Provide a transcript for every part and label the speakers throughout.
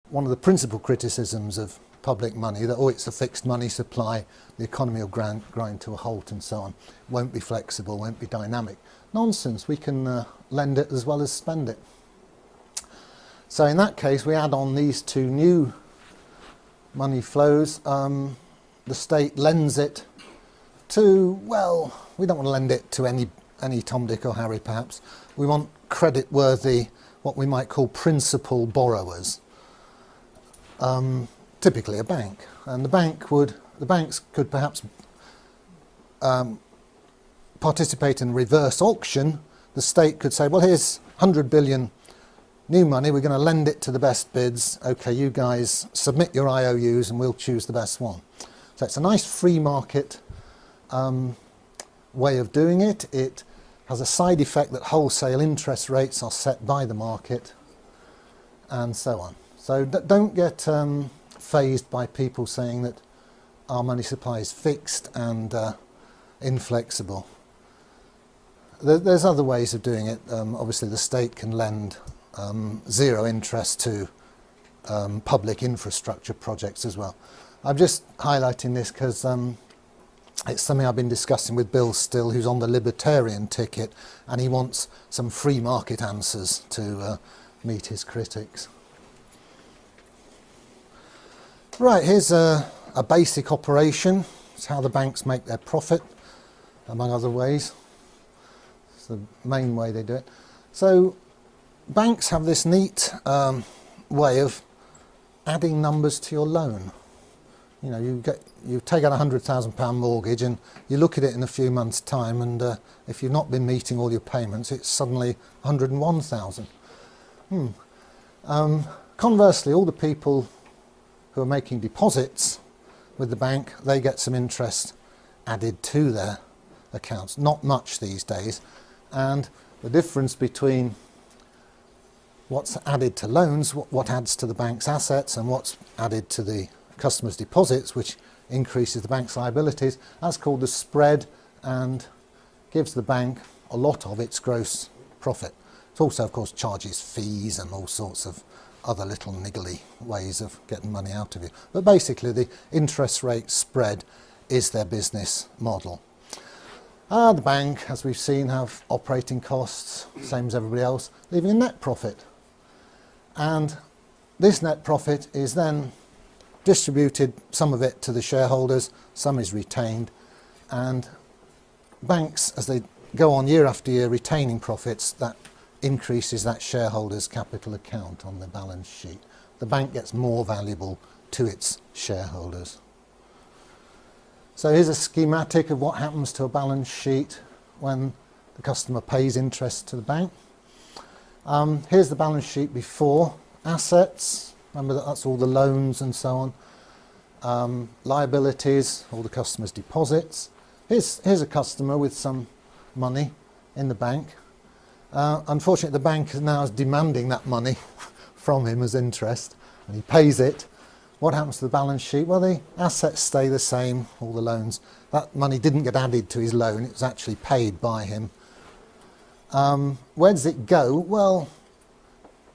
Speaker 1: one of the principal criticisms of public money, that, oh, it's a fixed money supply, the economy will grind to a halt and so on, won't be flexible, won't be dynamic. Nonsense, we can lend it as well as spend it. So in that case, we add on these two new money flows. The state lends it to, well, we don't want to lend it to any Tom, Dick or Harry perhaps. We want credit-worthy, what we might call principal borrowers. Typically a bank, and the banks could perhaps participate in reverse auction. The state could say, well, here's 100 billion new money, we're going to lend it to the best bids. Okay, you guys submit your IOUs and we'll choose the best one. So it's a nice free market way of doing it. It has a side effect that wholesale interest rates are set by the market and so on. So don't get fazed by people saying that our money supply is fixed and inflexible. There's other ways of doing it. Obviously the state can lend zero interest to public infrastructure projects as well. I'm just highlighting this because it's something I've been discussing with Bill Still, who's on the libertarian ticket, and he wants some free market answers to meet his critics. Right, here's a basic operation. It's how the banks make their profit, among other ways. It's the main way they do it. So banks have this neat way of adding numbers to your loan. You know, you take out a £100,000 mortgage and you look at it in a few months' time, and if you've not been meeting all your payments, it's suddenly 101,000. Conversely, all the people who are making deposits with the bank, they get some interest added to their accounts. Not much these days, and the difference between what's added to loans, what adds to the bank's assets, and what's added to the customers' deposits, which increases the bank's liabilities, that's called the spread and gives the bank a lot of its gross profit. It also, of course, charges fees and all sorts of other little niggly ways of getting money out of you. But basically the interest rate spread is their business model. The bank, as we've seen, have operating costs, same as everybody else, leaving a net profit. And this net profit is then distributed, some of it to the shareholders, some is retained, and banks, as they go on year after year retaining profits, that increases that shareholders' capital account on the balance sheet. The bank gets more valuable to its shareholders. So here's a schematic of what happens to a balance sheet when the customer pays interest to the bank. Here's the balance sheet before assets. Remember that's all the loans and so on. Liabilities, all the customer's deposits. Here's a customer with some money in the bank. Unfortunately, the bank now is demanding that money from him as interest, and he pays it. What happens to the balance sheet? Well, the assets stay the same, all the loans. That money didn't get added to his loan, it was actually paid by him. Where does it go? Well,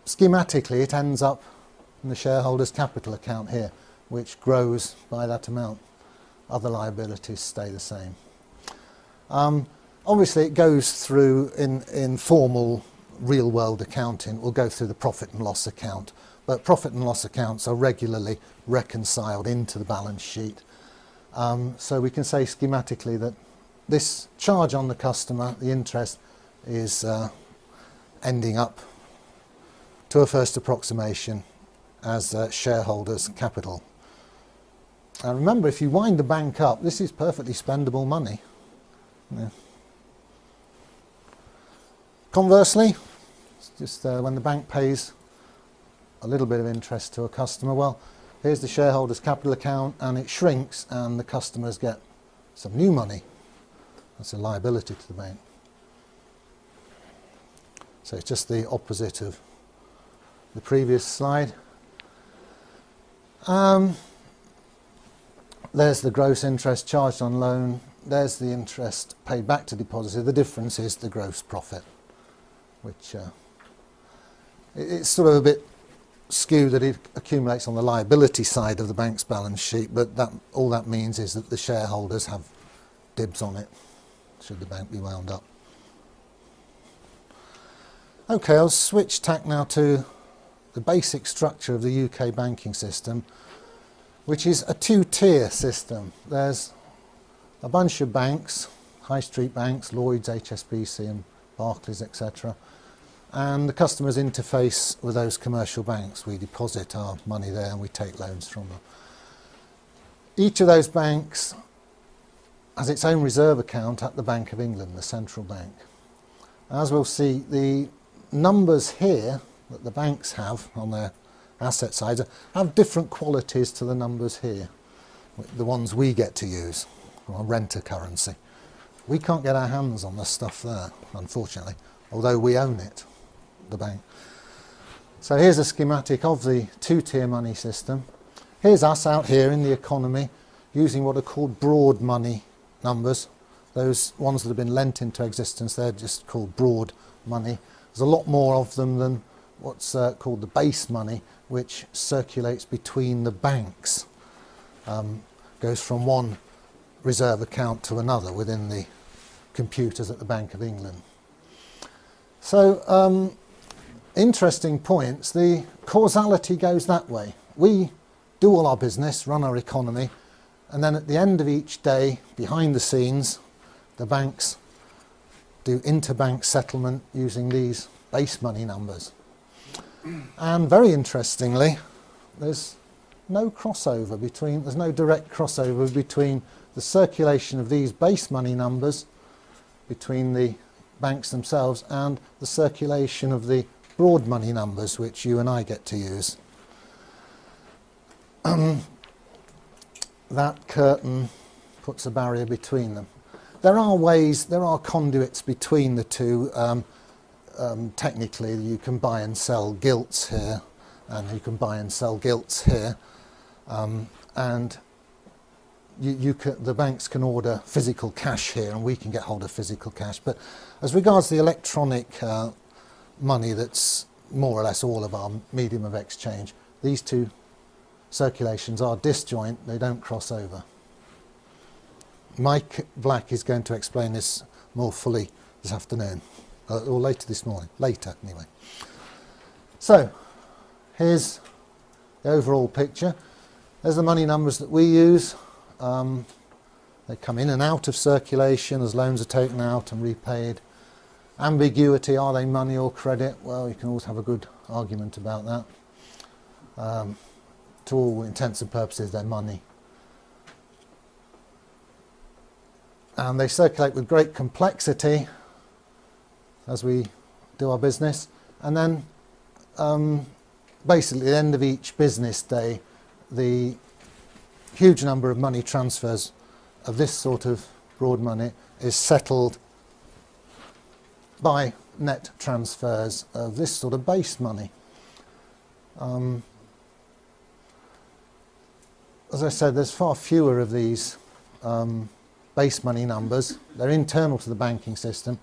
Speaker 1: schematically it ends up in the shareholders' capital account here, which grows by that amount. Other liabilities stay the same. Obviously it goes through, in formal real-world accounting, will go through the profit and loss account. But profit and loss accounts are regularly reconciled into the balance sheet. So we can say schematically that this charge on the customer, the interest, is ending up, to a first approximation, as shareholders' capital. And remember, if you wind the bank up, this is perfectly spendable money. Yeah. Conversely, it's just when the bank pays a little bit of interest to a customer, well, here's the shareholders' capital account, and it shrinks and the customers get some new money. That's a liability to the bank. So it's just the opposite of the previous slide. There's the gross interest charged on loan. There's the interest paid back to depositor. The difference is the gross profit, which it's sort of a bit skew that it accumulates on the liability side of the bank's balance sheet, but all that means is that the shareholders have dibs on it, should the bank be wound up. Okay, I'll switch tack now to the basic structure of the UK banking system, which is a two-tier system. There's a bunch of banks, high street banks, Lloyds, HSBC and Barclays, etc. And the customers interface with those commercial banks. We deposit our money there and we take loans from them. Each of those banks has its own reserve account at the Bank of England, the central bank. As we'll see, the numbers here that the banks have on their asset sides have different qualities to the numbers here, the ones we get to use, or renter currency. We can't get our hands on the stuff there, unfortunately, although we own it, the bank. So here's a schematic of the two-tier money system. Here's us out here in the economy using what are called broad money numbers. Those ones that have been lent into existence, they're just called broad money. There's a lot more of them than what's called the base money, which circulates between the banks. Goes from one reserve account to another within the computers at the Bank of England. So, interesting points. The causality goes that way. We do all our business, run our economy, and then at the end of each day, behind the scenes, the banks do interbank settlement using these base money numbers. And very interestingly, there's no crossover between, there's no direct crossover between the circulation of these base money numbers between the banks themselves and the circulation of the broad money numbers which you and I get to use. That curtain puts a barrier between them. There are ways, there are conduits between the two. Technically, you can buy and sell gilts here, and you can buy and sell gilts here, and the banks can order physical cash here, and we can get hold of physical cash. But as regards the electronic money, that's more or less all of our medium of exchange, these two circulations are disjoint, they don't cross over. Mike Black is going to explain this more fully this afternoon, or later this morning, later anyway. So, here's the overall picture. There's the money numbers that we use. They come in and out of circulation as loans are taken out and repaid. Ambiguity, are they money or credit? Well, you can always have a good argument about that. To all intents and purposes, they're money. And they circulate with great complexity as we do our business. And then basically at the end of each business day, the huge number of money transfers of this sort of broad money is settled by net transfers of this sort of base money. As I said, there's far fewer of these base money numbers. They're internal to the banking system,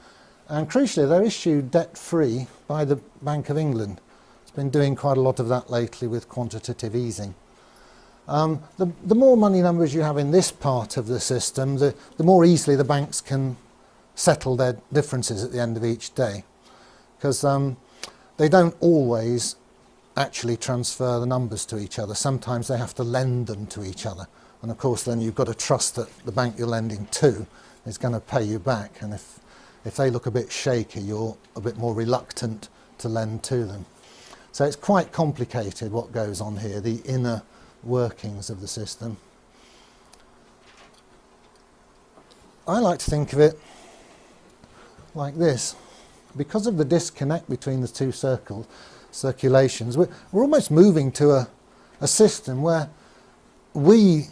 Speaker 1: and crucially they're issued debt-free by the Bank of England. It's been doing quite a lot of that lately with quantitative easing. The more money numbers you have in this part of the system, the more easily the banks can settle their differences at the end of each day, because they don't always actually transfer the numbers to each other. Sometimes they have to lend them to each other, and of course then you've got to trust that the bank you're lending to is going to pay you back, and if they look a bit shaky, you're a bit more reluctant to lend to them. So it's quite complicated what goes on here, the inner workings of the system. I like to think of it like this. Because of the disconnect between the two circulations, we're almost moving to a system where we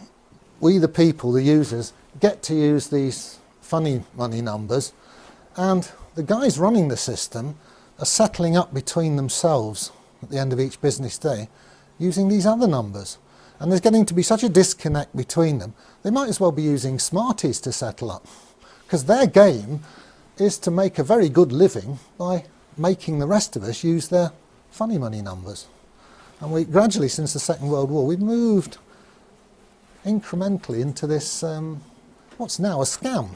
Speaker 1: the people, the users, get to use these funny money numbers, and the guys running the system are settling up between themselves at the end of each business day using these other numbers. And there's getting to be such a disconnect between them, they might as well be using Smarties to settle up, because their game is to make a very good living by making the rest of us use their funny money numbers. And we gradually, since the Second World War, we've moved incrementally into this, what's now a scam.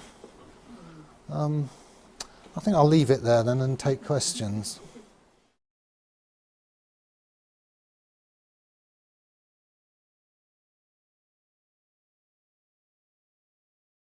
Speaker 1: I think I'll leave it there then and take questions.